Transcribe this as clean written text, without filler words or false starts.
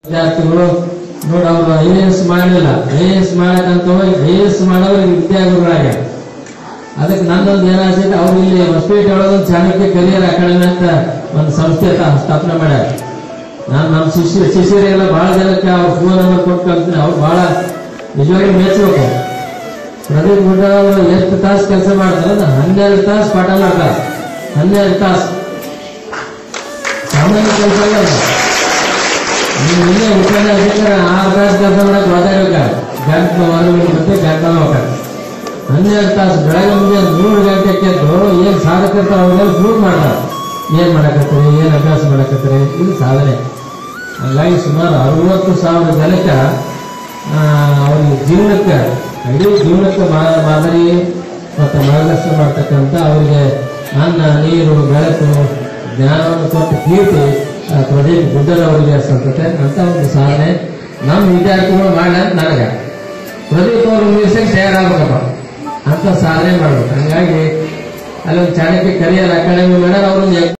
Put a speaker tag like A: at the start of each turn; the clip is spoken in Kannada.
A: ವಿದ್ಯಾರ್ಥಿಗಳು ನೋಡಿ ಅವರು IAS ಮಾಡಲಿಲ್ಲ, IAS ಮಾಡಕ್ಕಂತ ಹೋಗಿ IAS ಮಾಡೋರಿಗೆ ವಿದ್ಯಾಗುರುಗಳಾಗ. ಅದಕ್ಕೆ ನನ್ನೊಂದು ಏನಾಗ್ತೈತೆ, ಅವ್ರು ಇಲ್ಲಿ ಹೊಸಪೇಟೆ ಒಳಗೆ ಚಾಣಕ್ಯ ಕರಿಯರ್ ಅಕಾಡೆಮಿ ಅಂತ ಒಂದು ಸಂಸ್ಥೆ ಸ್ಥಾಪನೆ ಮಾಡ್ಯಾರ. ನಾನು ನಮ್ಮ ಶಿಷ್ಯರಿಗೆಲ್ಲ ಬಹಳ ಜನಕ್ಕೆ ಅವ್ರ ಫೋನ್ ನಂಬರ್ ಕೊಟ್ಟು ಕಳ್ತೀನಿ. ಅವ್ರು ಬಹಳ ನಿಜವಾಗಿ ಮೆಚ್ಚಬೇಕು. ಪ್ರದೀಪ್ ಗುಡ್ಡ ಅವರು ಎಷ್ಟು ತಾಸು ಕೆಲಸ ಮಾಡ್ತಾರ, 12 ತಾಸು ಪಾಠ ಮಾಡ್ತಾರೆ. 12 ತಾಸು ಸಾಮಾನ್ಯ ಕೆಲಸ ಅಲ್ಲ. ನೀವು ಇಲ್ಲೇ ಉಪನ್ಯಾಸಕರ 6 ತಾಸು ಕೆಲಸ ಮಾಡಕ್ಕೆ ಮಾತಾಡ್ಬೇಕಾರೆ ಗಂಟೆ ಹೊರಗಡೆ ಮತ್ತೆ ಗಂಟೆ ಹೋಗ್ತಾರೆ. 12 ತಾಸು ಬೆಳಗ್ಗೆ ಮುಂದೆ 3 ಗಂಟೆಗೆ ಎದ್ದು ಏನ್ ಸಾಧಕರ್ತಾರ ಅವ್ರಿಗೆಲ್ಲ ಪ್ರೂವ್ ಮಾಡ್ತಾರೆ. ಏನ್ ಮಾಡಕತ್ತೀರಿ, ಏನ್ ಅಭ್ಯಾಸ ಮಾಡಕತ್ತೀರಿ, ಇದು ಸಾಧನೆ. ಹಾಗಾಗಿ ಸುಮಾರು 60,000 ಜನಕ್ಕೆ ಅವ್ರಿಗೆ ಜೀವನಕ್ಕೆ, ಇಡೀ ಜೀವನಕ್ಕೆ ಮಾದರಿ ಮತ್ತು ಮಾರ್ಗದರ್ಶನ ಮಾಡ್ತಕ್ಕಂಥ ಅವರಿಗೆ ಅನ್ನ, ನೀರು, ಬೆಳಕು, ಜ್ಞಾನವನ್ನು ಕೊಟ್ಟು ಕೀರ್ತಿ ಪ್ರದೀಪ್ ಗುಡ್ಡರ್ ಅವರಿಗೆ ಸಲ್ತತೆ ಅಂತ ಒಂದು ಸಾಧನೆ ನಮ್ಮ ವಿದ್ಯಾರ್ಥಿಗಳು ಮಾಡಲಿ ಅಂತ ನನಗೆ. ಪ್ರದೀಪ್ ಅವರು ಮುಗಿಸಕ್ಕೆ ತಯಾರಾಗಬೇಕಪ್ಪ ಅಂತ ಸಾಧನೆ ಮಾಡ್ಬೇಕು. ಹಂಗಾಗಿ ಅಲ್ಲೊಂದು ಚಾಣಕ್ಯ ಕರಿಯರ್ ಅಕಾಡೆಮಿ ಮಾಡ್ಯಾರ. ಅವ್ರೊಂದು